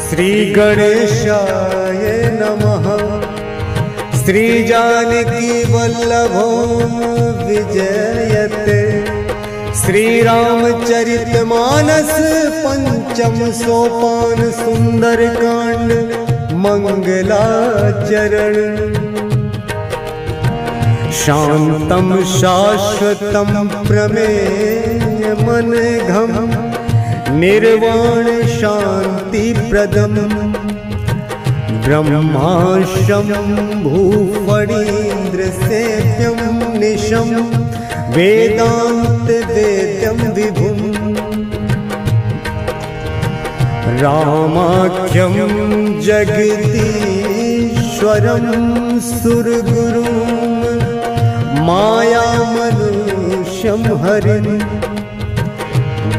श्री गणेशाय नमः। श्री जानकी वल्लभो विजयते। श्री रामचरितमानस पंचम सोपान सुंदर कांड मंगलाचरण। शांतम शाश्वतम प्रमेय मनघम निर्वाण शांति प्रदम ब्रह्माशम भूफणीन्द्र सेव्यम निशम वेदांत वेद्यम विभुम। रामाख्यम जगदीश्वरम सुरगुरुम माया मनुष्यम हरिम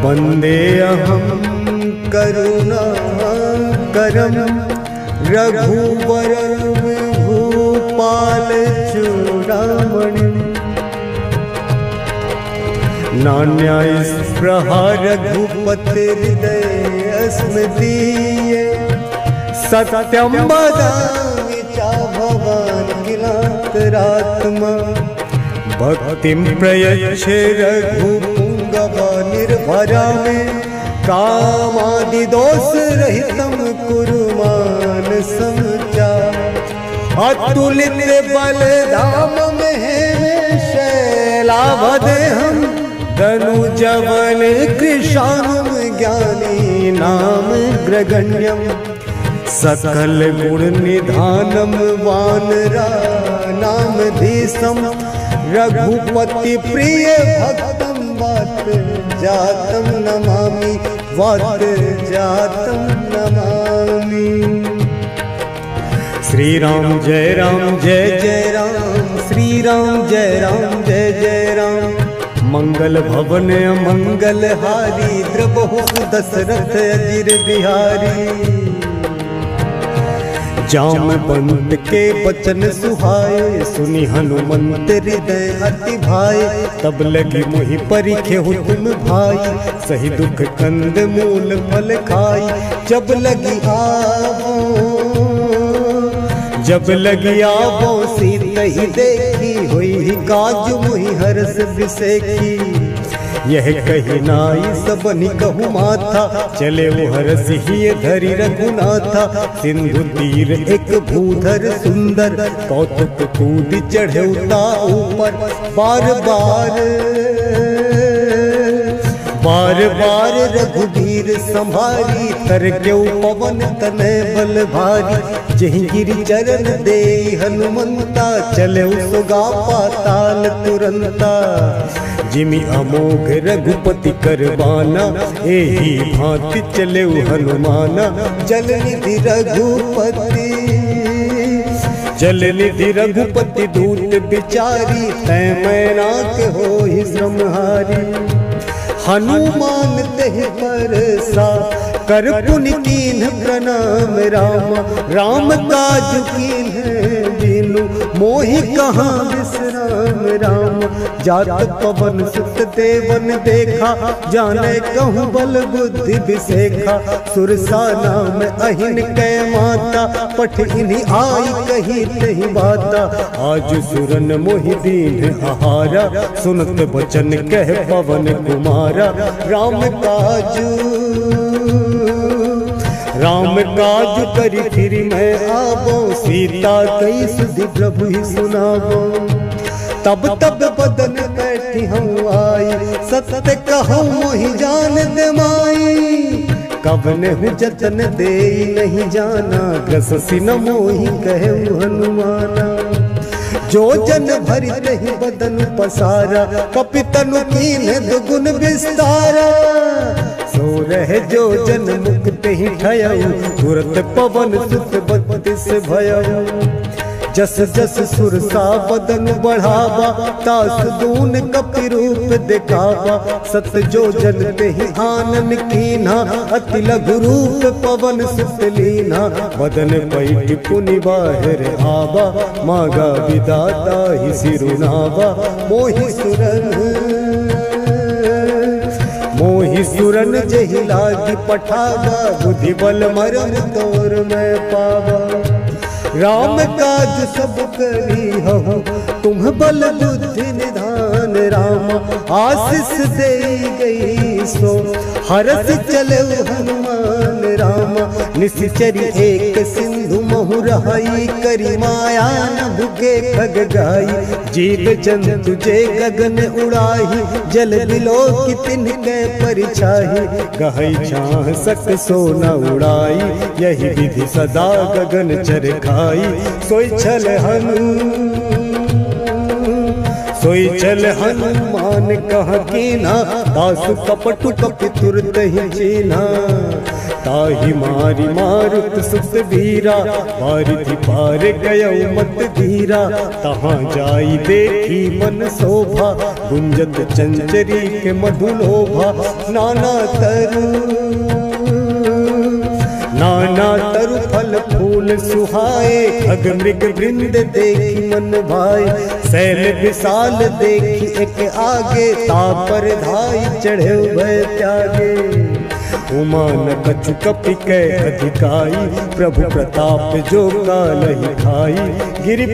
वन्देऽहं करुणाकरं रघुवरं भूपालचूडामणिम्। नान्यास्पृहा रघुपतिर्हृदयस्मदीये सत्यं वदामि च भवान् किलान्तरात्मा। भक्तिं प्रयच्छ रघुपुङ्गवा निर्भरा मे कामादि दोष रहितं कुरु मानसं च। अतुलित बलधाम में शैलावदेहं धनुजवन कृशानं ज्ञानी नाम ग्रगण्यं। सकल गुण निधानम वानरा नाम धीसम रघुपति प्रिय भक्तम वात जातम नमामि वात जातम नमामि। श्री राम जय राम श्री राम जय जय राम। मंगल भवन मंगल हारी द्रबहु दशरथ अजिर बिहारी। जामवंत के वचन सुहाए सुनि हनुमंत हृदय अति भाए। तब लगी मोहि परिखे हो तुम भाई सही दुख कंद मूल फल खाई। जब लगी आवो सीत ही देखी हुई काज मोहि हरस बिसेखी। यह कही नाई सबनि कहु माथा चले वो हरस ही धरि रघुनाथा। सिंधु तीर एक भूधर सुंदर कौतुक कूद चढ़े उता ऊपर। बार बार रघुवीर संभारी तर क्यों पवन तनय बल भारी। जहि गिरि चरण दे हनुमंता चले सुगा पाताल तुरंता। जिमि अमोघ रघुपति करबाना एही भांति चले हनुमाना। जल निधि रघुपति दूत बिचारी तै मैनाक हो ही श्रमहारी। हनुमान तेहि परसा कर पुनि कीन्ह प्रणाम रामा। राम काज कीन्ह बिनु मोहि कहाँ विश्राम राम। जात पवन सुत देवन देखा जाने कहूँ बल बुद्धि विसेखा। सुरसा नाम अहिन कै माता पठ इन्हीं आई कही तही बाता। आज सुरन मोहि दीन आहारा सुनत वचन कह पवन कुमारा। राम काज करी फिर मैं आवो सीता कई सुधि प्रभु ही सुनावो। तब बदन बैठी हम आई सत्य कहूँ मोहि जान दे माई। कवने हूँ जतन दे नहीं जाना ग्रससी न मोहि कहे हनुमाना। जो जन भरि रही बदन पसारा कपितनु कीन्ह दुगुन विस्तारा। सो रहे जो जन मुक्त ही ठयऊ तुरत पवन सुत बत्तीस भयऊ। जस जस सुरसा बदन बढ़ावा तास दून कपि रूप दिखावा। सत जो जन तेहि आनन कीन्हा अति लघु रूप पवन सुत लीन्हा। बदन पैठ पुनि बाहिर आवा मागा विदाता ही सिरुनावा। मोहि मोहि सुरन जहि लागी पठावा, बुद्धि बल मरम तोर मैं पावा। राम काज सब करी हूँ, तुम बल बुद्धि निधान रामा। आशीष दे गई सो हरस चले हनुमान रामा। निश्चरी एक सिंधु महु रहाई, करी माया न भुगे खग गाई। जीव जंतु जे गगन उड़ाही, जल बिलो की तिनके परिछाही। गहई छाह सक सो न उड़ाई, यही विधि सदा गगन चर खाई। सोई चल हनुमान कह कीना, दासु कपटु कपि तुरत ही चीना। ताहि मारी मारुत सुत वीरा, वारिधि पार गयो मत धीरा। तहाँ जाई देखी मन शोभा, गुंजत चंचरी के मधुलोभा। नाना तरु फल फूल सुहाए, खग मृग वृंद देखी मन भाए। शैल विशाल देखी एक आगे, तापर धाई चढ़े भय त्यागे। उमा न कछु कपि कै अधिकाई, प्रभु प्रताप जो कालहि खाई। गिरि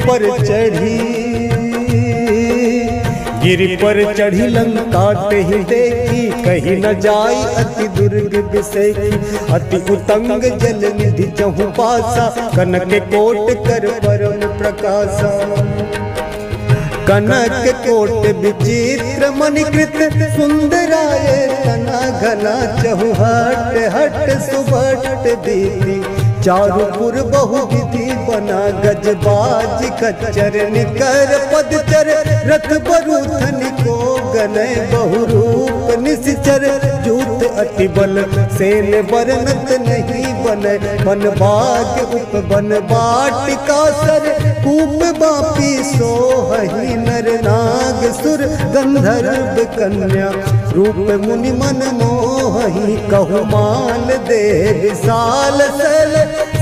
पर चढ़ी लंका तेहि देखी, कहीं न जाई अति दुर्ग बिसेखी। अति उतंग जल निधि चहु पासा, कनक कोट कर परम प्रकाशा। कनक कोट विचित्र मणिकृत, सुंदराय तना घना। चहु हट हट सुबट दीदी, चारुपुर बहु विधि बना। गजबाज खच्चर निकर पदचर, रथ बरूथन को गनय। बहुरूप निश्चर जूत अति बल, सेन बरनत नहीं बनय। बन बाग उप बन बाटिका सर, कूप बापी सोहहि नर नाग। सुर गंधर्व कन्या, रूप मुनि मन मोहहि। कहु माल दे विशाल सल,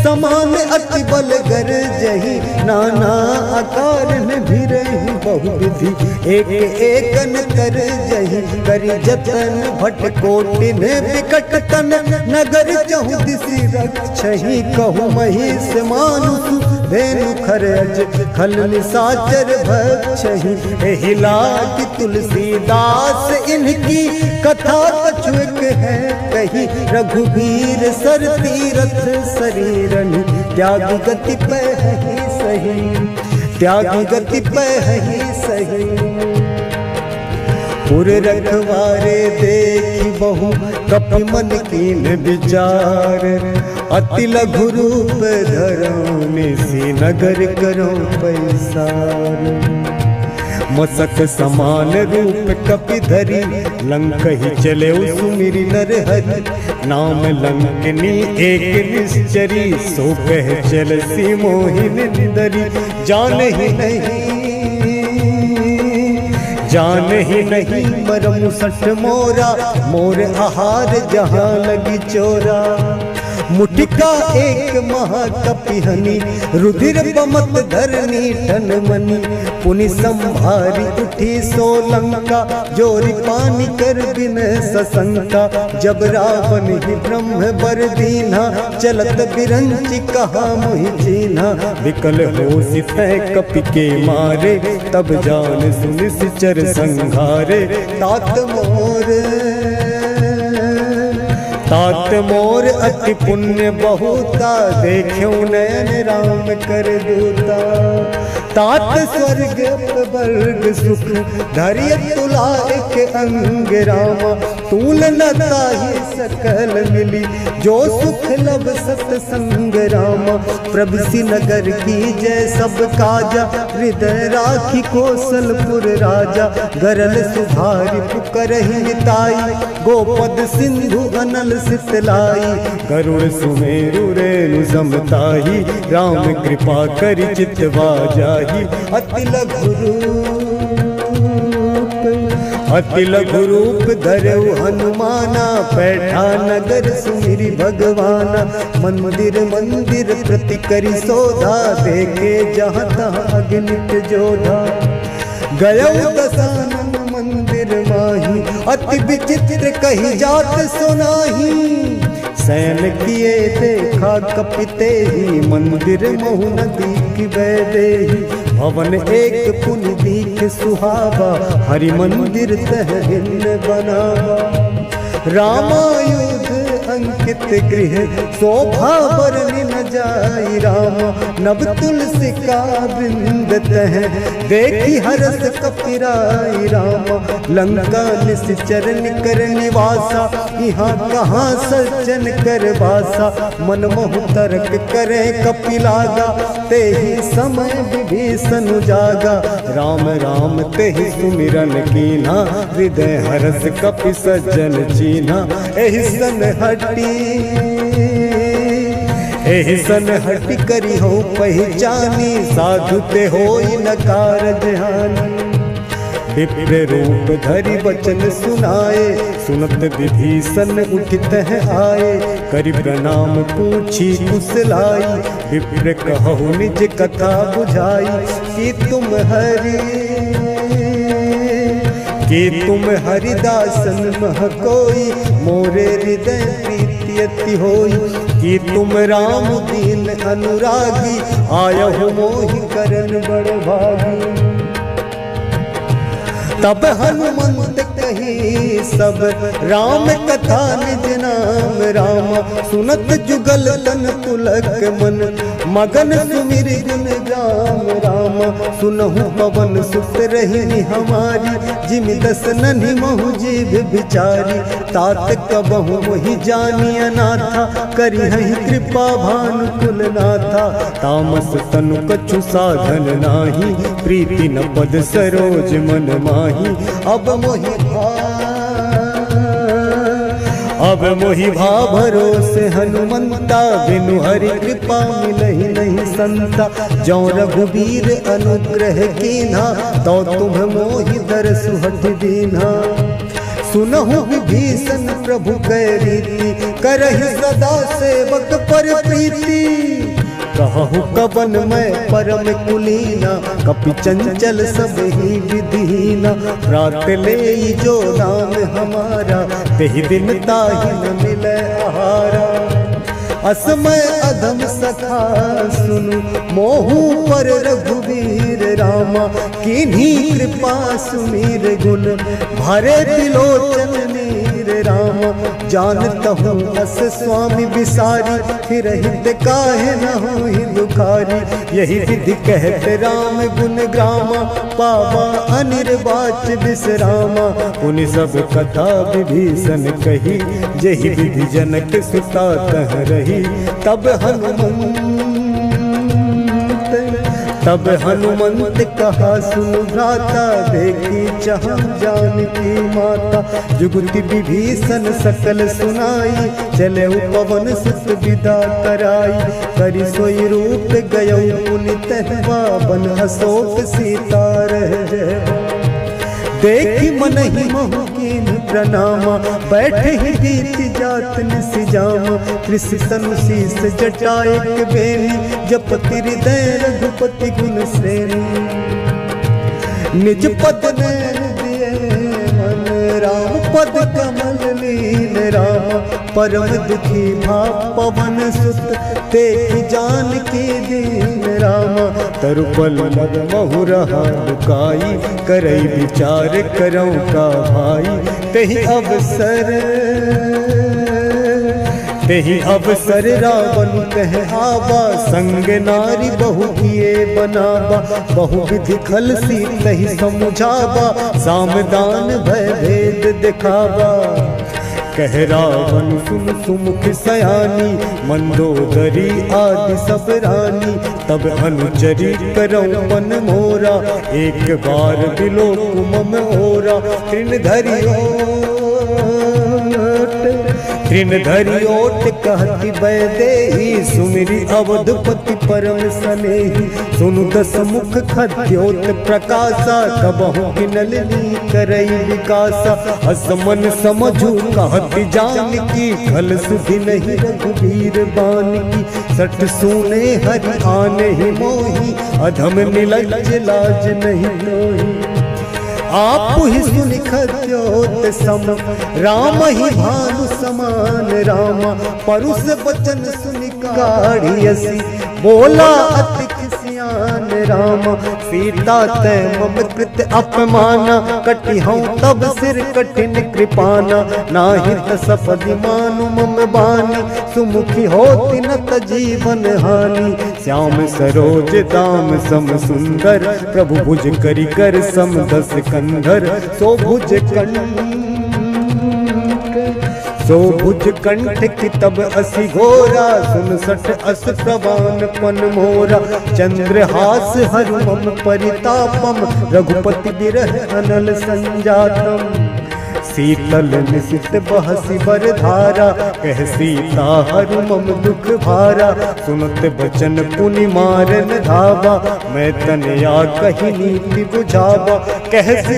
समान अति बल गर जही। नाना आकार में भी रही बहुविधि, एक एकन कर जही। करी जतन भट कोटि ने विकट तन, नगर चहु दिशि रक्षहि। कहु महिष मानुष धेनु खरज, खल निशाचर भक्षहि। एहि लागी तुलसीदास इनकी, कथा कछुक है कही। रघुवीर सर तीरथ शरीरनि, त्यागी गति पहि सही। त्यागी गति पहि सही। पुर रखवारे देखी बहु, कपि मन कीन विचार। अति लघु रूप धरऊ, निसी नगर करो पैसार। मसक समान रूप कपि धरी, लंक ही चले सुमिरि नर हरि। नाम लंकनी एक निश्चरी, सो कह चल सी मोहिनी दरी। जान ही नहीं मरम सठ मोरा, मोर आहार जहाँ लगी चोरा। मुटिका एक महाकपिहनी, रुधिर बमत धरनी ठन मनी। पुनि संभारी उठी सोलंका, जोरी पानी कर बिन सशंका। जब रावण ही ब्रह्म बर दीन्हा, चलत बिरंची कहा मोहि चीन्हा। विकल हो सितै कपि के मारे, तब जान सुनि सिचर संघारे। तात मोर अति पुण्य बहुता, देख्यो नयन राम कर दूता। तात स्वर्ग वर्ग सुख, धरिय तुला एक अंग रामा। तूल न ताहि सकल मिली, जो सुख लब सतसंग रामा। प्रभुसी नगर की जय सब काजा, हृदय राखी कौशलपुर राजा। गरल सुधारि पुकरहि निताई, गोपद सिंधु अनल सितलाई। गरुड़ सुमेरु रेणु समताही, राम कृपा करि चितवा जाही। अति लघु रूप धरऊ हनुमाना, बैठा नगर सुमिरि भगवाना। मंदिर प्रति करि शोधा, देखे जहाँ तहाँ अगणित जोधा। गयो दशानन मंदिर माही, अति विचित्र कही जात सुनाही। शयन किए देखा कपिते ही, मंदिर महु नदी की वैदेही। भवन एक पुनि दीख सुहावा, हरि मंदिर तह भिन्न बनावा। रामायुध अंकित गृह, शोभा बरनि न जाई रामा। नव तुलसी का वृंद तह, देखी हरस कपिराई रामा। लंका निश्चर निकर निवासा, यहाँ कहाँ सज्जन कर वासा। मन मोह तर्क करे कपिलागा, ते ही समय विभीषण जागा। राम राम ते ही सुमिरन कीना, हृदय हरस कपि सज्जन चीना। एहि सन हटी करी हो पहचानी, साधु ते होई न कारज हानि। विप्र रूप धरि वचन सुनाए, सुनत विभीषण उठित आए। करि प्रणाम पूछी कुशलाई, विप्र कहु निज कथा बुझाई। कि तुम हरिदासन मह कोई, मोरे हृदय प्रीति अति होई। कि तुम राम दीन अनुरागी, आयहु मोहि करन बड़ भागी। तब हनुमंत कही सब, राम कथा निज नाम रामा। सुनत जुगल तन पुलक मन, मगन सुमिर गुण गाम रामा। सुनहु पवन सुत रही हमारी, जिमि दस नन्हि महु जीव बिचारी। तात कबहु मोहि जानी अनाथा, करिहहि कृपा भानुकुल नाथा। तामस तनु कछु साधन नाही, प्रीति न पद सरोज मन माही। अब मोहि भा भरोसे हनुमंता, बिनु हरि कृपा मिलहि नहीं संता। जौ रघुबीर अनुग्रह कीन्हा, तो तुम मोहि दरसु हठ दीन्हा। सुनहु विभीषण प्रभु कै रीति, करहि सदा सेवक पर प्रीति। कहु कवन मैं परम कुलीना, कपि चंचल सब ही विधीना। प्रात ले जो नाम हमारा, तेहि दिन ताहि न मिलै आहारा। असमय अधम सखा सुनु, मोहु पर रघुवीर रामा। किन्हीं कृपा सुमीर गुण, भरे बिलोचन नीर रामा। जानत हूँ अस स्वामी बिसारी, फिर हित काहे न होहि दुखारी। यही विधि कहते राम गुण ग्रामा, पावा अनिर्वाच विश्रामा। उन सब कथा विभीषण कही, जही विधि जनक सुता तह रही। तब हनुमंत कहा सुन भ्राता, देखी चाह जानकी माता। जुगति विभीषण सकल सुनाई, चले पवन सुत विदा कराई। करि सोई रूप गयौ पुनि तहवा, बन अशोक सीता रह। देखी मन ही महु कीन प्रणामा, बैठे ही बीती जात निसिजामा। कृषि तनु शीस जटाए के बेनी, जपति हृदय रघुपति गुण श्रेणी। निज पद नैन दिए मन, राम पद कमल लीन रामा। परम दुखी भा पवन सुत, देखि जानकी दीन रामा। तरुपल मद महु रहा लुकाई, करई विचार करऊं का भाई। तेहि अवसर रावण कह आवा, संग नारी बहु किए बनावा। बहु विधि खल सीतहि समुझावा, सामदान भय भेद दिखावा। कह रावण सुन सुमुख सयानी, मंदोदरी आदि सब रानी। तब अनुचरी करऊं मन मोरा, एक बार बिलो मम ओरा। तृण धरि ओट कहति वैदेही, सुमिरि अवधपति परम स्नेही। सुनु दस मुख खद्योत प्रकाशा, कबहु किनलनी करई विकासा। असमन समझू कहति जानकी, खल सुधि नहीं रघुवीर बानकी। सठ सुने हरि आने ही मोही, अधम निलज्ज लाज नहीं लोही। आप ही सुनिखद्योत सम, राम ही भानु समान रामा। परुष बचन सुनिकाढ़ियसी, बोला अति खिसियान रामा। सीता तै मम कृत अपमाना, कटि हूँ तब सिर कठिन कृपाना। नाहित सपदि मानु मम बानी, सुमुखी होति न जीवन हानि। श्याम सरोज दाम सम सुंदर, प्रभु भुज करि कर सम दस कंधर। सो भुज कंठ की तब असि घोरा, 67 अस प्रवान पन मोरा। चंद्रहास हरु मम परितापम, रघुपति बिरह अनल संजातम। शीतल निशित बहसी बरधारा, कह सीता हरु मम दुख भारा। सुनत बचन पुनि मारन धावा, मैं तनया कही नीति बुझावा। कहसी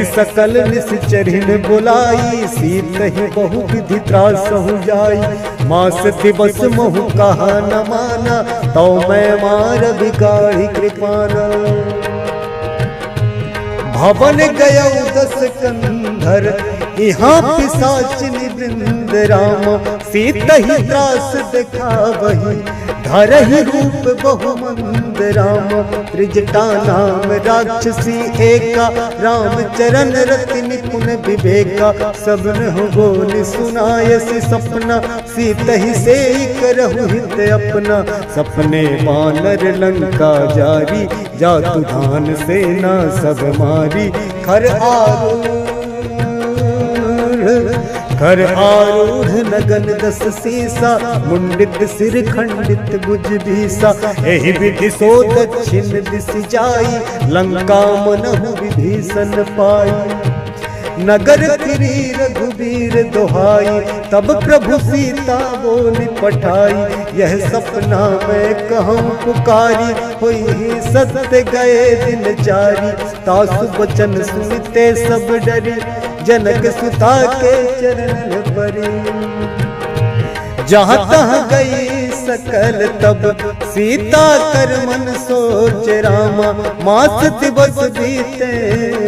सकल निश्चरिन बुलाई, सीत ही बहु विधि त्रासहु जाई। मास दिवस महु कहा न माना, तो मैं मार बिगाड़ी कृपाना। भवन गया 10 कंधर, यहाँ पिशाचिनी वृंद रामा। सीत ही त्रास देखा वही, धर ही रूप बहुमंद रामा। त्रिजटा नाम राक्षसी एका, राम चरण रति निपुण विवेका। सबन हो बोल सुनायसी सपना, सीत ही से करहु हित अपना। सपने वानर लंका जारी, जातु धान सेना सब मारी। खर आरूढ़ नगन 10 सीसा, मुंडित सिर खंडित भुज भीसा। एहि विधि सो दक्षिण दिस जाई, लंका मनहु विभीषण पाई। नगर फिरी रघुबीर दोहाई, तब प्रभु सीता बोली पठाई। यह सपना मैं कहूँ पुकारी, हुई सत्य गए दिन चारी। तासु बचन सुनते सब डरी, जनक सुता के चरण परी। जहाँ तहाँ गई सकल तब, सीता कर मन सोच रामा। मास दिवस बीते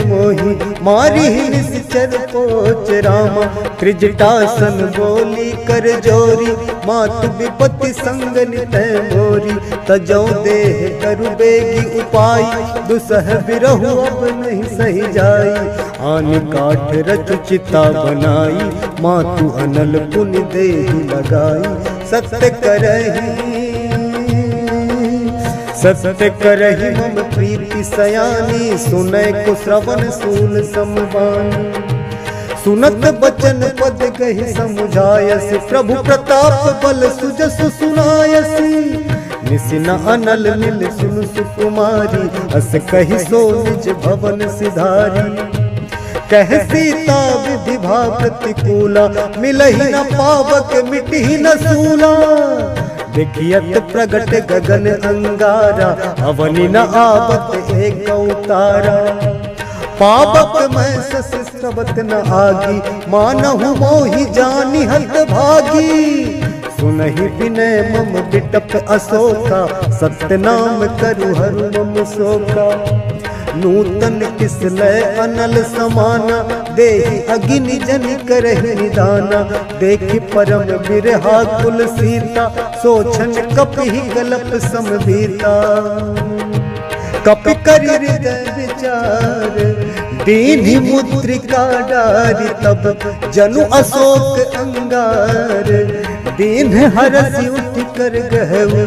मोही, मारी निश्चर पोच रामा। त्रिजटासन बोली कर जोरी, मातु विपत्ति संग नितय मोरी। तजौ देह करु बेगी उपाय, दुसह बिरहु अब नहीं सही जाई। आन काठ रच चिता बनाई, मातु अनल पुनि देहि लगाई। सत्य करहि मम प्रीति सयानी, सुनय को श्रवण सूल समबानी। सुनत बचन पद कहि समुझायसि, प्रभु प्रताप बल सुजसु सुनायसि। निसिना अनल नील सुनु सुकुमारी, अस कहि सो निज भवन सिधारी। कह सीता विधि भा प्रतिकूला, मिलहि न पावक मिटहि न सूला। देखियत प्रगट गगन अंगारा, अवनि न आवत एक अवतारा। पावक मैं सस श्रवत न आगी, मानहु मोहि जानि हत भागी। सुनहि विनय मम बिटप अशोका, सत्य नाम करु हरु मम शोका। नूतन किसलय अनल समाना, देहि अगिनि जन करहि निदाना। देखि परम बिरहा कुल सीता, सोचन कपिहि गलप समभीता। कपि करि हृदय विचार, दीन्हि मुद्रिका डारि। तब जनु अशोक अंगार, दीन्ह हरसि उठि कर गहु।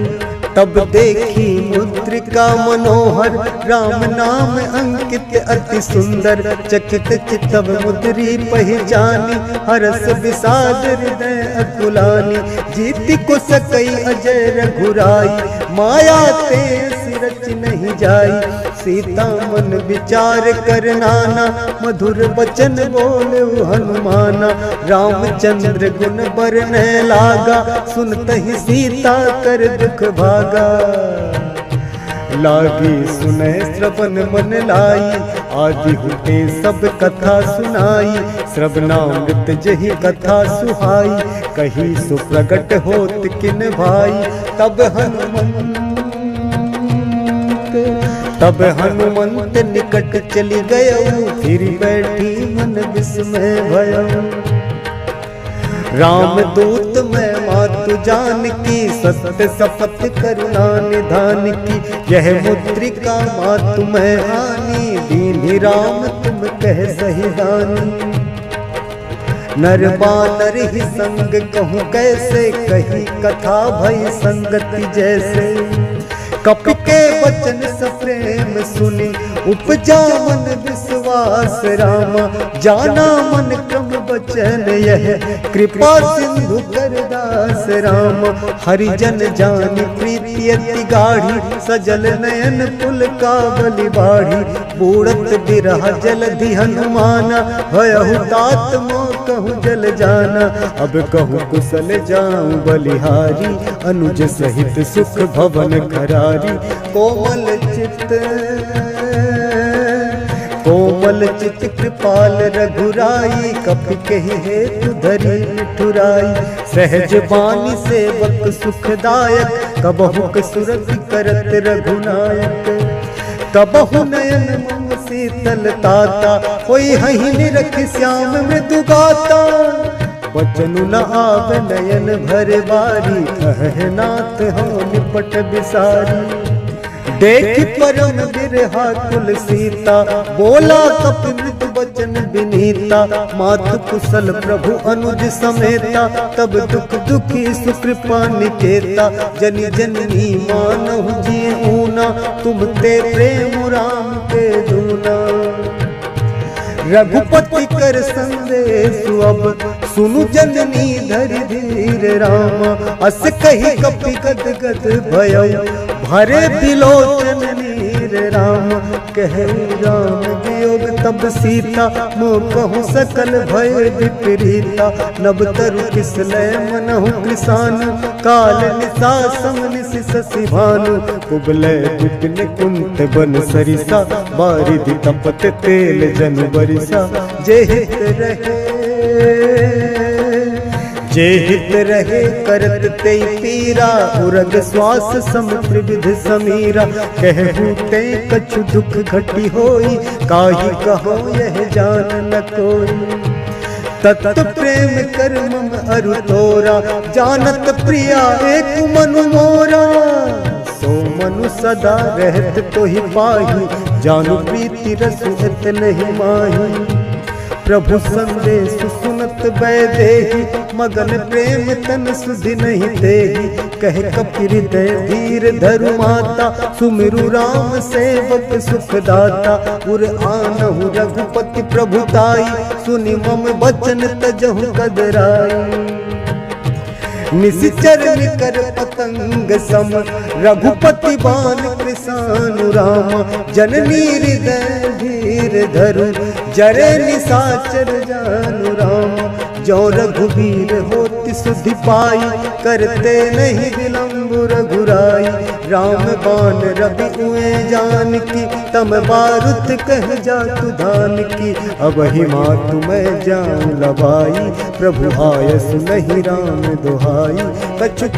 तब देखी मुद्रिका मनोहर, राम नाम अंकित अति सुंदर। चकित चितव मुद्री पहचानी, हरस विषाद हृदय अकुलानी। जीति को सकई अजय रघुराई, माया ते सिरच नहीं जाई। सीता मन विचार कर नाना, मधुर बचन बोले हनुमाना। रामचंद्र गुण बरनय लागा, सुनतहि सीता कर दुख भागा। लागी सुनय श्रवण मन लाई, आदि हुते सब कथा सुनाई। श्रवणामृत जही कथा सुहाई, कही सुप्रगट होत किन भाई। तब हनुमंत निकट चली गयो, फिर बैठी मन विस्मय भयो। राम दूत मैं मातु जानकी, सत्य शपथ करुणा निधान की। यह मुद्रिका मातु मैं आनी, दीन्ही राम तुम कह सही दानी। नर बानर ही संग कहूँ कैसे, कही कथा भई संगति जैसे। कपि के वचन सप्रेम सुनी, उपजा मन विश्वास रामा। जाना मन क्रम वचन यह, कृपा सिंधु करदास रामा। हरिजन जानी प्रीति अति गाढ़ी, सजल नयन पुल का बलि बाढ़ी। बूढ़त बिरह जलधि हनुमाना, भयहु तात मोह कहूँ जल जाना। अब कहूँ कुशल जाऊं बलिहारी, अनुज सहित सुख भवन खरारी। कोमल चित कृपाल रघुराई, कपि कहि हेतु धरी ठुराई। सहज बानी सेवक सुखदायक, कबहु सुरति करत रघुनायक। कबहु नयन मम शीतल ताता, कोई हहि निरख श्याम मृदु गाता। बचनु न आव नयन भर बारी, कह नाथ हो निपट बिसारी। देख परम बिरहा कुल सीता, बोला कपि मृदु बचन विनीता। मातु कुशल प्रभु अनुज समेता, तब दुख दुखी सुकृपा निकेता। जनि जननी मानहु जिय ऊना, तुम ते प्रेम राम के दूना। रघुपति कर संदेश अब, सुनु जननी धरि धीर रामा। अस कही कपि गद गद भयो, भरे बिलोचन नीर राम। कहे राम वियोग तब सीता, मोह कहूँ सकल भय विपरीता। नब तरु किसलय मनहु कृसान, काल निशा सम निशि शशि भानु। कुबलय विपिन कुंत बन सरिसा, बारिधि तपत तेल जनु बरिसा। जे हित रहे करत ते पीरा, उरग श्वास सम त्रिविध समीरा। कहूँ ते कछु दुख घटी होई, काहि कहो यह जान न कोई। तत प्रेम कर मम अरु तोरा, जानत प्रिया एक मनु मोरा। सो मनु सदा रहत तोहि पाही, जानु प्रीति रसु हित नहीं माही। प्रभु संदेश सुनत बैदेही, मगन प्रेम तन सुधि नहीं देही। कह कपि हृदय धीर धरु माता, सुमिरु राम सेवक सुखदाता। उर आनहु रघुपति प्रभुताई, सुनि मम बचन तजहु कदराई। निशिचर निकर पतंग सम, रघुपति बान कृसानु रामा। जननी हृदय धीर धरु, जरे निशाचर जानु रामा। जो रघुवीर होति सुधि पाई, करते नहीं विलंब रघुराई। राम बाण रवि उए जानकी, तम बारुद कह जातु धान की। अब ही मातु मैं जाऊं लबाई, प्रभु आयसु नहीं राम दुहाई। कछुक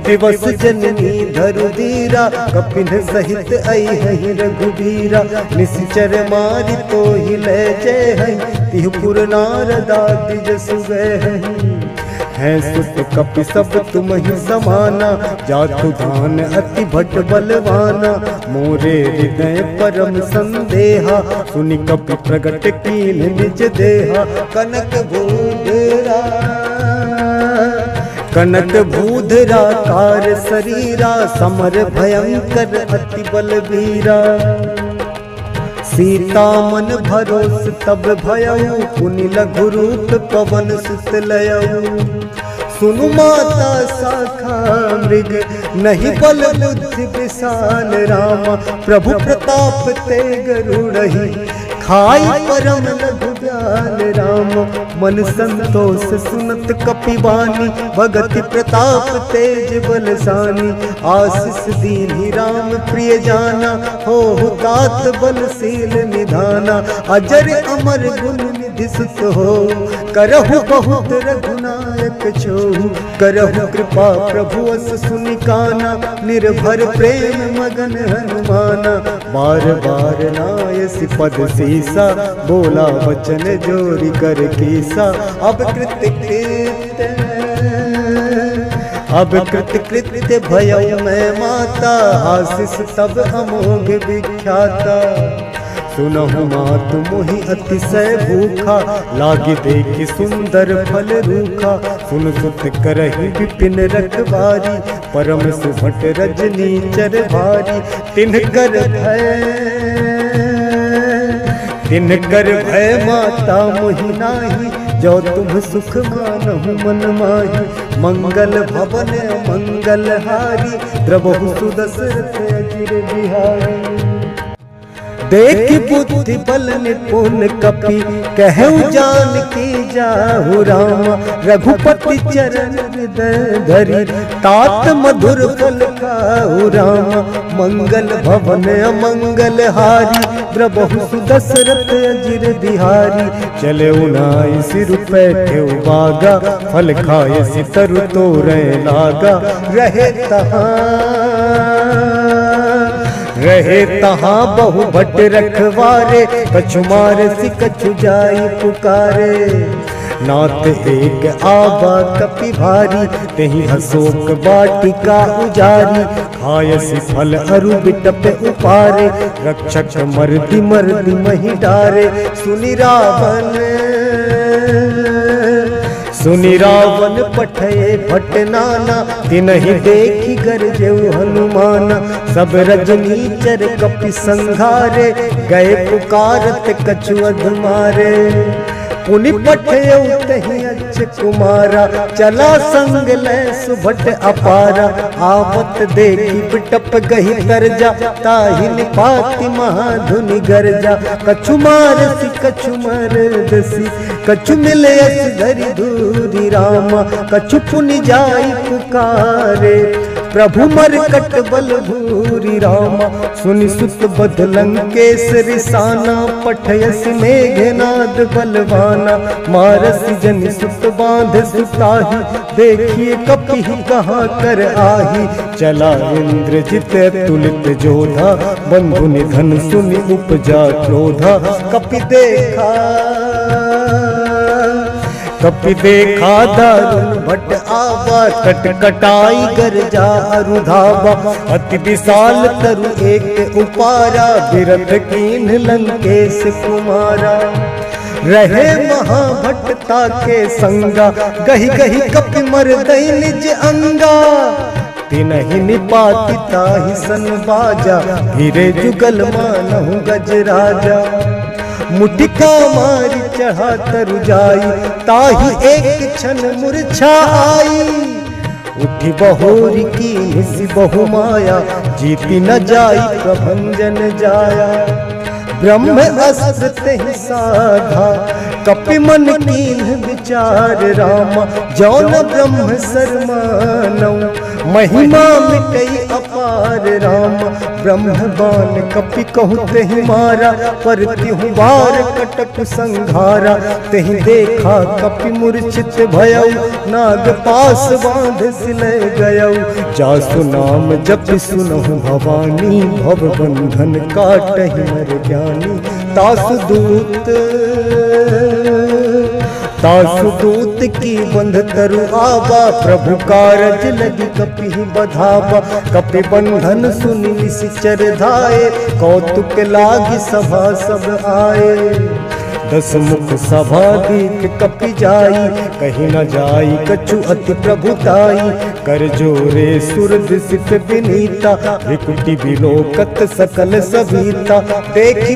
दिवस जननी धरु धीरा, कपिन सहित आई है रघुबीरा। निश्चर मारि तो ही ले जय है, तिहुपुर नारदाति जसु गए है। सुत कपि सब तुम ही समाना, जातु धान अति भट बलवाना। मोरे हृदय परम संदेहा, सुनि कपि प्रगट कीन निज देहा। कनक भूधरा कार शरीरा, समर भयंकर अति बलवीरा। सीता मन भरोस तब भयउ, पुनि लघु रूप पवन सुत लयउ। सुनु माता शाखा मृग, नहीं बल बुद्धि विशाल रामा। प्रभु प्रताप ते गरुड़हि, खाई परम लघु ब्याल राम। मन संतोष सुनत कपि बानी, भगति प्रताप तेज बलसानी। आशीष दीन्हि राम प्रिय जाना, हो तात बलशील निधाना। अजर अमर गुण बुद्धि सुत हो, करहु बहुत रघुनायक छोहु, करहु कृपा प्रभु अस सुनि काना, निर्भर प्रेम मगन हनुमाना। बार बार नायसि पद सीसा, बोला वचन जोरी कर कीसा। अब कृत कृत्य भयउ मैं माता, आशीष तब अमोघ विख्याता। सुनहु मातु मोहि अतिशय भूखा, लागे देखि सुंदर फल रूखा। सुन सुत करहि विपिन रखवारी, परम सुभट रजनी चर भारी। तिनकर भय माता मोहि नाही, जो तुम सुख मानहु मन माही। मंगल भवन मंगल हारी, द्रवहु सुदशरथ अजिर बिहारी। देखि बुद्धि बल निपुण कपि, कहु जानकी जाहु रामा। रघुपति चरण हृदय धरि, तात मधुर फल खाहु रामा। मंगल भवन अमंगल हारी, द्रवहु सुदशरथ अजिर बिहारी। चले उनाई सिर पैठे बागा, फल खाए सितरु तोरै लागा। रहे तहाँ बहु भट रखवारे, कछु मारे सि कछु जाई पुकारे। नाथ एक आबा कपि भारी, तेहि अशोक वाटिका उजारी। खायसि फल अरु बिटप उपारे, रक्षक मर्दि मर्दि महि डारे। सुनि रावण पठये भट नाना, तिनहि देखि गरजेउ हनुमाना। सब रजनीचर कपि संघारे, गए पुकारत कछु अधमारे। पुनि पठयउ तहि अच्छ कुमारा, चला संग लै सुभट अपारा। आवत देखि बिटप गहि तरजा, ताहि निपाति महाधुनि गरजा। कछु मारसि कछु मरदसि, कछु मिले अस धरि धूरि रामा। कछु पुनि जाई पुकारे, प्रभु मरकट बल भूरि रामा। सुनि सुत बध लंकेश रिसाना, पठयसि मेघनाद बलवाना। मारसि जनि सुत बांध सुताहि, देखिए कपिहि कहाँ कर आही। चला इंद्रजित तुलित जोधा, बंधु निधन सुनि उपजा क्रोधा। कपि देखा दारुण भट आवा, कटकटाई गरजा अरुधावा। अति विशाल तरु एक उपारा, बिरथ कीन्ह लंकेश कुमारा। रहे महाभट्टता के संगा, गहि गहि कपि मरदई निज अंगा। तिनहि निपाति ताहि सन बाजा, धीरे जुगल मानहु गजराजा। मुटिका मारी चढ़ा तरु जाई, ताहि एक क्षण मूर्छा आई। उठी बहोरी की निसि बहु माया, जीति न जाई प्रभंजन जाया। ब्रह्म अस्त्र तेहि साधा, कपि मन कीन्ह विचार रामा। जौन ब्रह्म सरमानौ, महिमा मिटई अपार रामा। ब्रह्म बाण कपि कहु तेहि मारा, पर तिहु बार कटक संघारा। तेहि देखा कपि मूर्छित भयउ, नाग पास बांध सिलै गयउ। जासु नाम जपि सुनहु भवानी, भव बंधन काटहि नर ज्ञानी। तासु दूत की बंध तरु आवा, प्रभु कारज लगी कपि बधावा। कपि बंधन सुनि निशिचर धाये, कौतुक लागी सभा सब आए। दस मुख सभा दीक कपि जाई, कहीं न जाई कछु अति प्रभुताई। कर जोरे सुर दिसित विनीता, विकुटी विलोकत सकल सभीता। देखि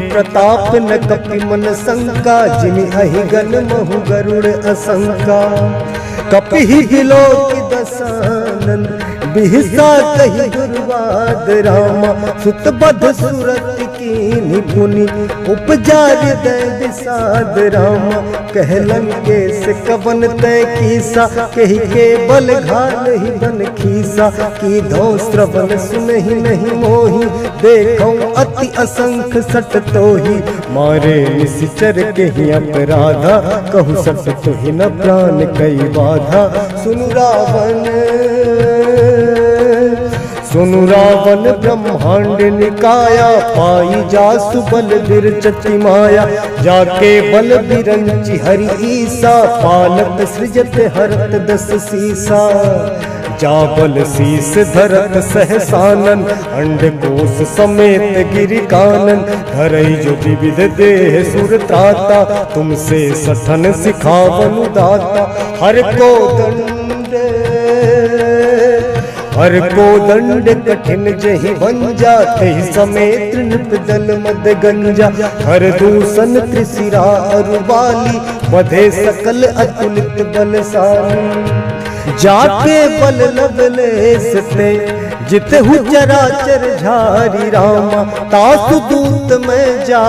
प्रताप न कपि मन शंका, जिमि अहिगन महु गरुड़ असंका। कपि विलोकि दसानन, बिहसा कहि दुर्वाद रामा। सुत बध सुरत की कीनी पुनि उपजा हृदय विषाद राम कहलन के से कवन तय कीसा कही के बल घाल ही बन खीसा की धो श्रवण सुनहि नहीं मोही देखो अति असंख सट तो ही मारे निश्चर के ही अपराधा कहु सट तो ही न प्राण कई बाधा सुनु रावण ब्रह्मांड निकाया पाई जासु बल बिरचति माया जाके बल बिरंचि हरि ईसा पालत सृजत हरत दस सीसा जाबल शीस धरत सहसानन अंडकोश समेत गिरि कानन धरई जो विविध देह सुर त्राता तुमसे सठन सिखावनु दाता हर को दंड कठिन जहि भंजा तहि समेत नृप दल मद गंजा हर दूषण त्रिशिरा अरुबाली बधे सकल अतुलित बलशाली जाके बल लवलेस ते जितहु चराचर झारी रामा तासु दूत में जा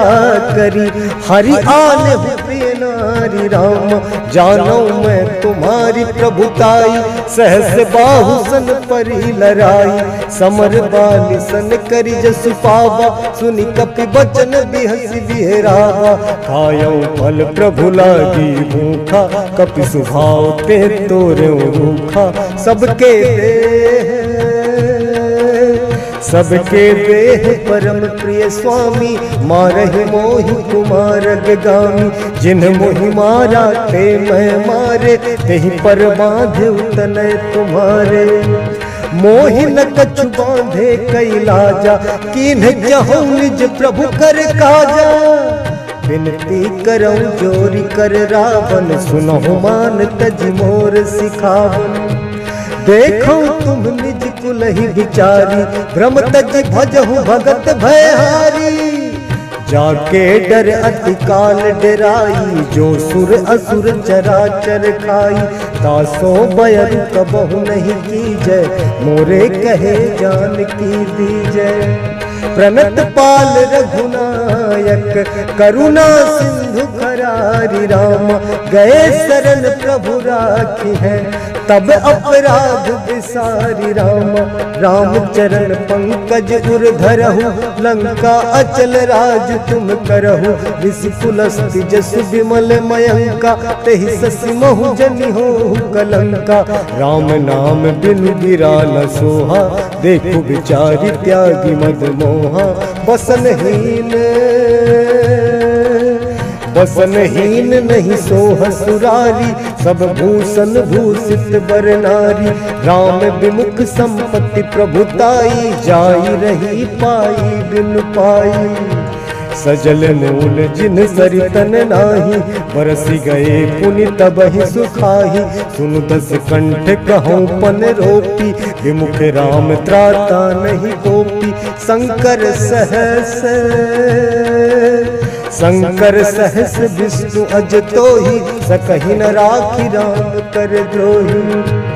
करी हरि आने हु प्रिय नारी राम जानो मैं तुम्हारी प्रभुताई सहस बाहु सन परी लराई समर बाली सन करी जसु पावा सुनि कपि बचन बिहसि बिहरावा खायो फल प्रभु लागी भूखा कपि सुभाव ते तोरे रूखा सबके देह परम प्रिय स्वामी मारहि मोहि कुमार गामी जिन मोहि मारा ते मैं मारे तेहि पर बांधे उतने तुम्हारे मोहि न कछु बांधे कैलाजा कीन्ह जहु निज प्रभु कर काजा विनती करऊं जोरी कर रावण सुनहु मान तज मोर सिखावन देखो तुम निज कुल ही विचारी भ्रम तज भजहु भगत भयहारी जाके डर अति काल डराई जो सुर असुर चराचर खाई तासो बयरु कबहु नहीं कीजय मोरे कहे जान की दीजय प्रणत पाल रघुनायक करुणा सिंधु खरारी राम गए शरण प्रभु राखी है तब अपराध विसारी राम राम चरण पंकज उर धरहु लंका अचल राज तुम करहु विषकुलस्ति जसु विमल मयंका तेहि ससि महु जनि हो कलंका राम नाम बिनु बिराल सोहा देखु विचारि त्यागी मद मोहा बसनहीन नहीं सोह सुरारी सब भूषण भूषित बर नारी राम विमुख संपत्ति प्रभुताई जाई रही पाई बिन पाई सजल मूल जिन सरितन नाही बरसी गए पुनि तबहि सुखाही सुन दस कंठ कहूँ पन रोपी विमुख राम त्राता नहीं गोपी शंकर सहस विष्णु अज तो ही सकहि न राखी राम कर द्रोही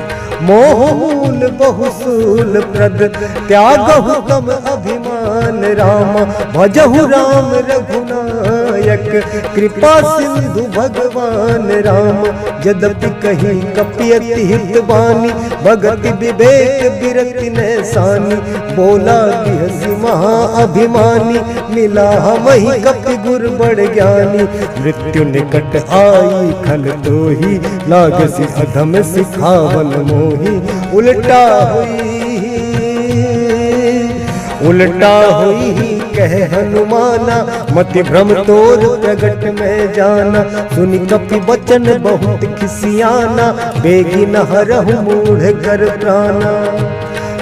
मोह मूल बहुसूल प्रद त्यागहु तम अभिमान राम भजहु राम रघुनायक कृपा सिंधु भगवान राम यद्यपि कही कपियति हित बानी भगति विवेक बिरति नैसानी बोला बिहसी महा अभिमानी मिला हमहि कपि गुर बड़ ज्ञानी मृत्यु निकट आई खल तो ही लागसी अधम सिखावन मोही उल्टा हुई कह हनुमाना मति भ्रम तोर प्रगट में जाना सुनि कपि वचन बहुत खिसियाना बेगी न हरहु मूढ़ कर प्राणा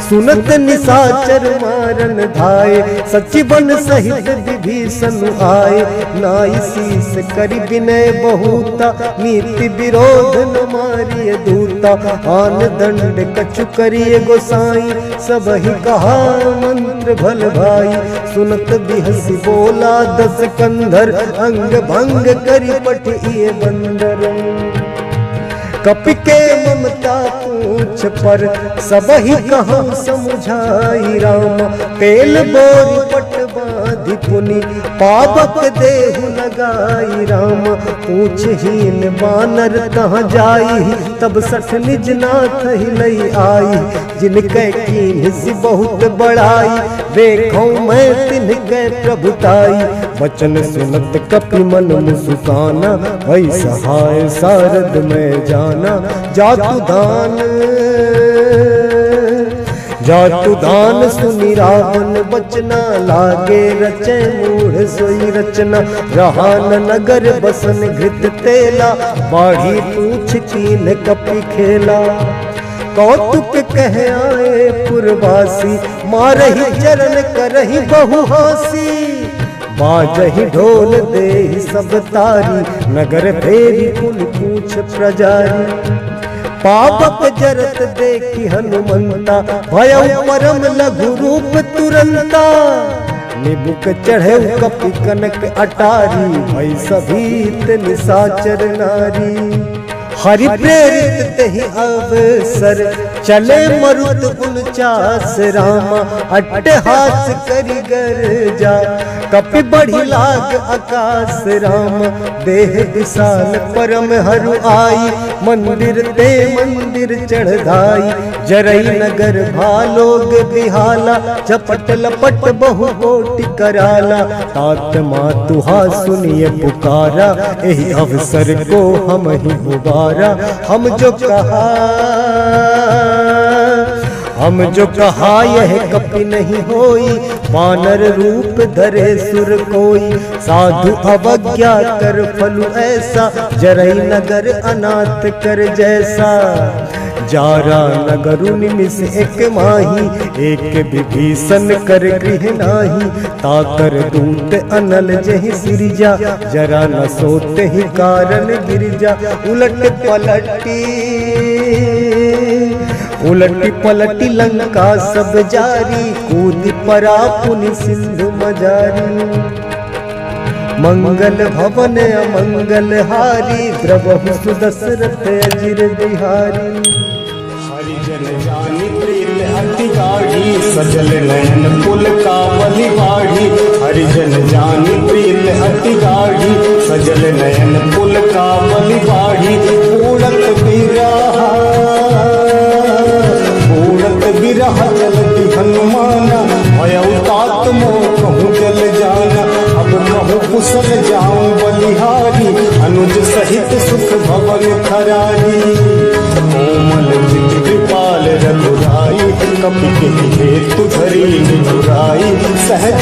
सुनत निशाचर मारन धाये सचिवन सहित विभीषण आए नाई शीस करि विनय बहुता नीति विरोध न मारिय दूता आन दंड कछु करिय गोसाई सब ही कहा मंत्र भल भाई सुनत बिहसी बोला दस कंधर अंग भंग करि पठिए बंदर कपि के ममता पूछ पर सब ही कहूँ समुझाई राम तेल बोरी पट समाधि पुनि पावक देहु लगाई राम। पूछहीन बानर कहाँ जाई तब सठ निज नाथ ही लई आई। जिनके कीन सी बहुत बड़ाई देखो मैं तिनके प्रभुताई। वचन सुनत कपि मन मुस्काना वही सहाय सारद में जाना। जातु दान सुनि रावण बचना लागे रचे मूढ़ सोई रचना। रहा न नगर बसन घृत तेला बाढ़ी पूछ कीन कपि खेला। कौतुक कह आए पुरवासी मारही चरण करही बहु हासी। बाजही ढोल दे सब तारी नगर फेरी पुन पूछ प्रजारी। पावक जरत देखी हनुमंता भयउ परम लघु रूप तुरंता। निबुक चढ़े कपि कनक अटारी भई सभीत निशाचर नारी। हरि प्रेरित तेहि अवसर चले मरुत 49 रामा। अट्टहास करि गर्जा कपि बढ़ी लाग आकाश राम। देह विशाल परम हरु आई मंदिर ते मंदिर चढ़ाई। जरई नगर भालोग बिहाला झपट लपट बहु कोटि कराला। तात मातुहा सुनिए पुकारा एहि अवसर को हम ही उबारा। हम जो कहा यह कपि नहीं होई वानर रूप धरे सुर कोई। साधु अवज्ञा कर फलु ऐसा जरई नगर अनाथ कर जैसा। जारा नगरु निमिष एक माही एक विभीषण कर गृह नाही। ताकर दूत अनल जहि सिरजा जरा न सोते ही कारण गिरजा। उलटी पलटी लंका सब जारी कूद परा पुनि सिंधु मजारी। मंगल भवन अमंगल हारी द्रवहु सुदशरथ अजिर बिहारी। हरिजन जानि प्रीत अति गाढ़ी सजल नयन कुल कावली बाढ़ी। हरिजन जानि प्रीत अति गाढ़ी सजल नयन कुल कावली बाढ़ी। बिरह जलति हनुमाना भयउ तात मोह कहूँ जल जाना। अब कहूँ कुशल जाऊं बलिहारी अनुज सहित सुख भवन खरारी। कोमल चित कृपाल रघुराई कपि के हेतु धरी निठुराई। सहज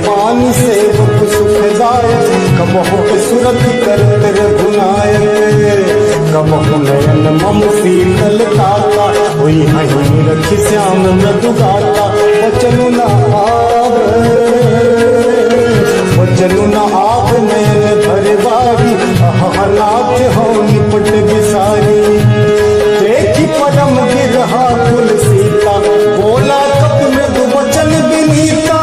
बानी सेवक सुखदायक कबहु सुरति करत रघुनायक। कबहु नयन मम शीतल ताता हुई हहीं रखि श्याम मृदु गाता। वचनु न आव नयन भर बारी अहनाथ हो निपट बिसारी। देखी परम गिरहा कुल सीता बोला कपि मृदु वचन विनीता।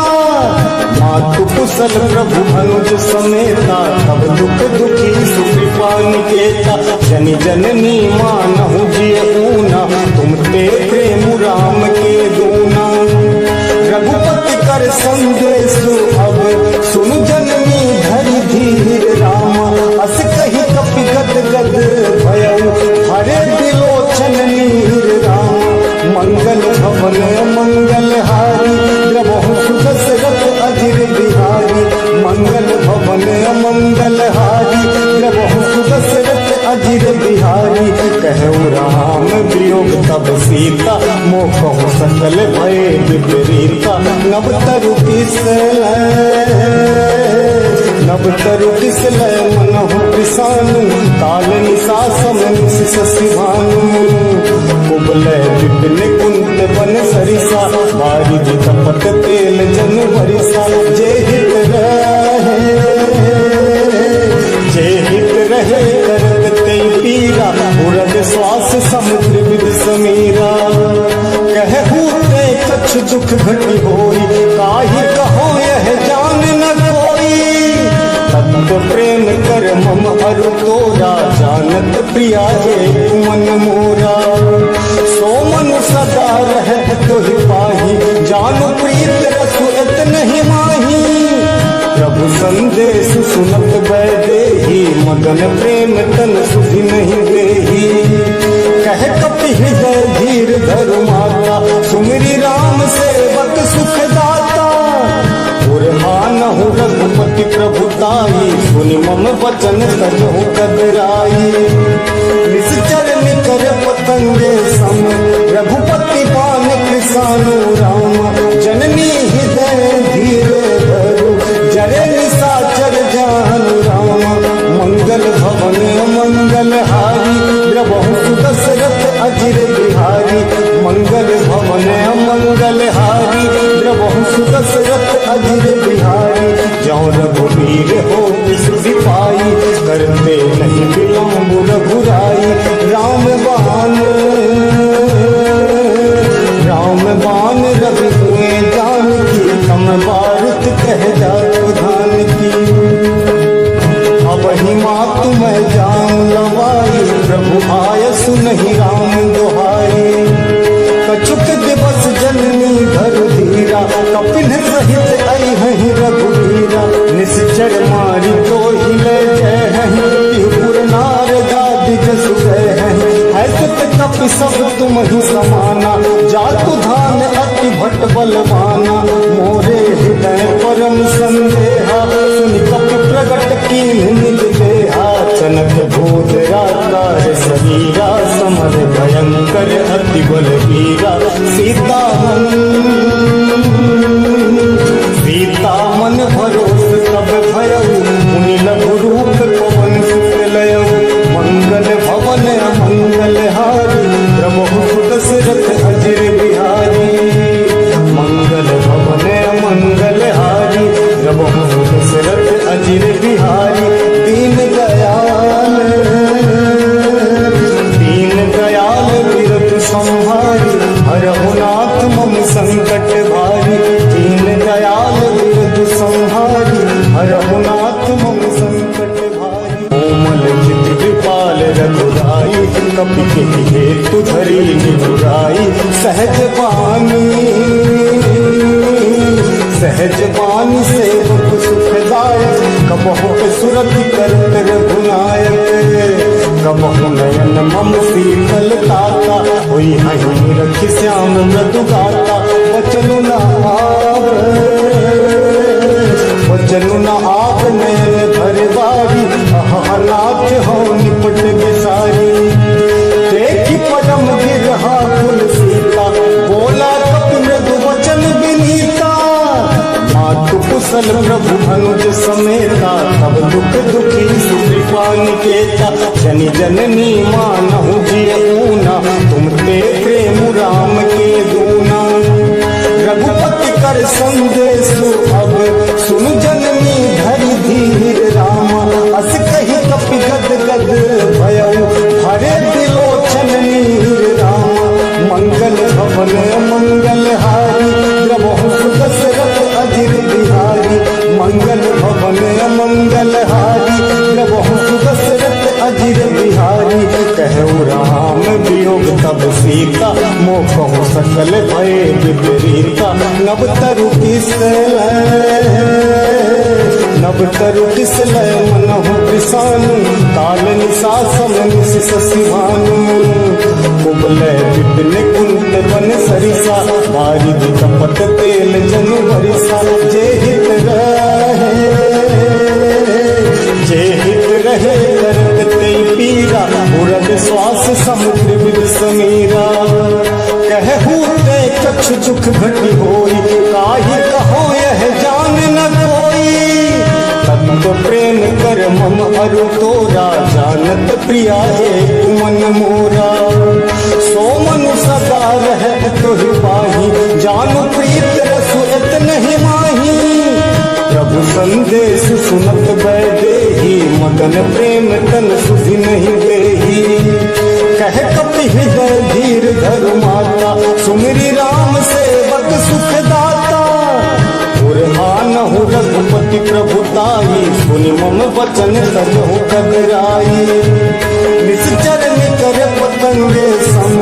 मातु कुशल प्रभु अनुज समेता तब दुख दुखी सुकृपा निकेता। जनि जननी मानहु जिय ऊना तुम ते प्रेम राम के दूना। रघुपति कर संदेश अब सुनु जननी धरि धीर रामा। अस कहि कपि गद गद भयउ हरे बिलोचन नीर राम। मंगल भवन मंगल हारी द्रवहु सुदशरथ अजिर बिहारी। मंगल भवन मंगल हारी द्रवहु सुदशरथ अजिर बिहारी। कहु राम वियोग तब सीता मोह सकल भय विपरीता। नव तरु किसलय मनहु कृसानु काल निशा समन शशि भानु। कुबलय विपिन कुंत बन सरिसा बारिधि कपट तेल जन भरिसा। जे हित रहे करत ते पीरा उरग श्वास समुद्र विद समीरा। कहू ते कछ दुख घटी होई काहि कहो यह जान न कोई। तत्व प्रेम कर मम अरु तोरा जानत प्रिया हे मन मोरा। सो मन सदा रहत तुहि पाही संदेश सुनत बैदेही, मगन प्रेम तन सुधि नहीं देही। कह कपि हृदय धीर धरु माता, सुमिरि राम सेवक सुख दाता। उर्हानहु रघुपति प्रभुताई, सुनि मम वचन तजहु कदराई। निश्चर निकर पतंगे सम, रघुपति बान कृसानु राम। जननी हृदय धीर धरु, जरे निशाचर जानु राम। मंगल भवन मंगल हारी, द्रवहु सुदशरथ अजिर बिहारी। मंगल भवन मंगल हारी, द्रवहु सुदशरथ अजिर बिहारी। जौं रघुवीर हो सुधि पाई, करते नहीं विलम्ब रघुराई। राम बान रवि हुए जानकी, तम बारुत कह जात धान की। अब ही मातु मैं जान लवाई, प्रभु आय सुनहि राम दुहाई। कछुक दिवस जननी घर धीरा, कपिल सहित अइहहि रघुवीरा। निश्चर मारी तो हिले जय हहि, त्रिपुर नार गादि जसु गए हहि। है सुत कपि सब तुम ही समाना, जातु धान अति भट बलवाना। मोरे हृदय परम संदेहा, सुनि कपि प्रगट कीन्ह निज देहा। चनक भोज राकार शरीरा, समर भयंकर अति बलवीरा। सीता मन भरोस तब भयउ, मुनि लघु रूप पवन सुत लयउ। मंगल भवन मंगल हारी, प्रभु दशरथ अजिर बिहारी। मंगल भवन मंगल हारी, प्रभु दशरथ अजिर बिहारी। दीन दयाल विरत संहारी, हरहु नाथ मम संकट भारी। दीन दयाल विरत संहारी, हरहु नाथ मम संकट भारी। कोमल चित कृपाल रघुराई, कपि के हेतु धरी निहुराई। सहज बानी सेवक सुखदायक, कबहु सुरति करत रघुनायक। कबहु नयन मम शीतल ताता, होई हहि रखि श्याम मृदु गाता। बचनु न आव नयन भरवारी, अहनाथ हो निपट बिसारी। देखि पदम गिरहा कुल सीता, बोला कपि मृदु वचन विनीता। मातु कुशल प्रभु अनुज समेता, तब दुख दुखी सुकृपा निकेता। जनि जननी मानहु जिय ऊना, तुम ते प्रेम राम के दूना। रघुपति कर संदेशु अब, सुन जननी धरि धीर राम। अस कहि कपि गद गद भयउ, हरे बिलोचन नीर राम। मंगल भवन मंगल हारी, द्रवहु सुदशरथ अजिर बिहारी। मंगल भवन मंगल हारी, द्रवहु सुदशरथ अजिर बिहारी। कहु राम वियोग तब सीता, मोहु सकल भय विपरीता। नव तरु किसलय मनहु कृसानु, काल निशासन निश शशिभानु। कुबलय विपिन कुंत बन सरिसा, बारिधि कपट तेल जनु बरिसा। जे हित रहे करत तेई पीरा, उरग श्वास समुद्र विद समीरा। कहहु ते कछु दुख घटि होई, काहि कहो यह जान न कोई। तत्व प्रेम कर मम अरु तोरा, जानत प्रिया एक मन मोरा। सो मनु सदा रह तुहि पाही, जानु प्रीत रसु एत नहीं माही। प्रभु संदेश सुनत बैदेही, मगन प्रेम तन सुधि नहीं देही। कह कपि हृदय धीर धरु माता, सुमिरि राम सेवक सुख दाता। उर्हानहु रघुपति प्रभुताई, सुनि मम वचन तजहु कदराई। निश्चर निकर पतंगे सम,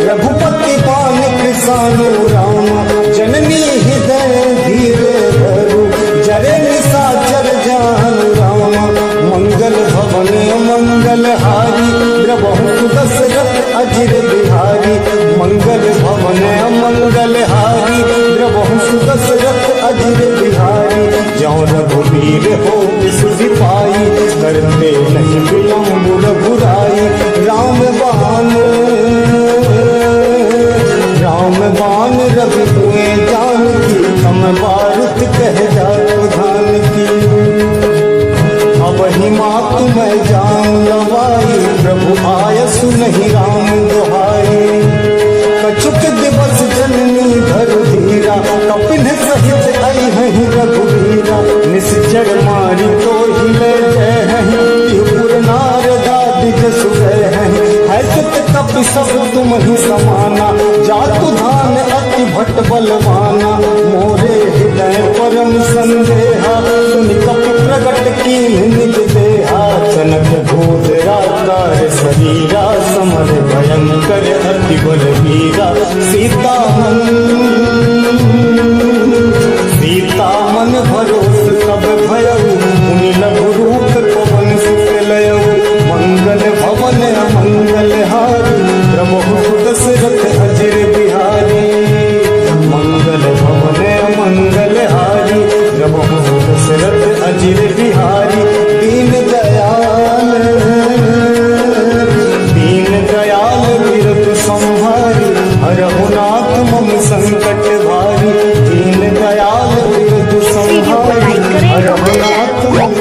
रघुपति बान कृसानु राम। जननी हृदय धीर धरु, जरे निशाचर जान अधीर बिहारी, ज्यों रघुवीर हो सुधि पाई, करते नहीं विलम्ब रघुराई। राम बाण रवि हुए जानकी, हम बारुद कह जाओ धान की। अब ही मात मैं जान लवाई, प्रभु आयसु नहीं राम दुहाई। कछुक दिवस जननी धर धीरा, कपिन सहित आई हहीं रघुवीरा। निश्चर मारी तो ही ले जय हहीं, त्रिपुर नारदा दिज सुगय हहीं। है सुत कप सब तुम ही समाना, जातु धान अति भट बलवाना। मोरे हृदय परम संदेहा, सुनि कप प्रगट कीन निज देहा। जनक भूत राकार शरीरा, समर भयंकर अति बलवीरा। सीता मन भरोस कब भयउ, मुनि लघु रूप पवन सुत लयउ। मंगल भवन अमंगल हारी, प्रभु दशरथ अजिर बिहारी। मंगल भवन अमंगल हारी, प्रभु दशरथ अजिर बिहारी। दीन दयाल बिरतु संहारी, हरहु नाथ मम संकट भारी। दीन दयाल बिरतु संहारी, हरहु नाथ मम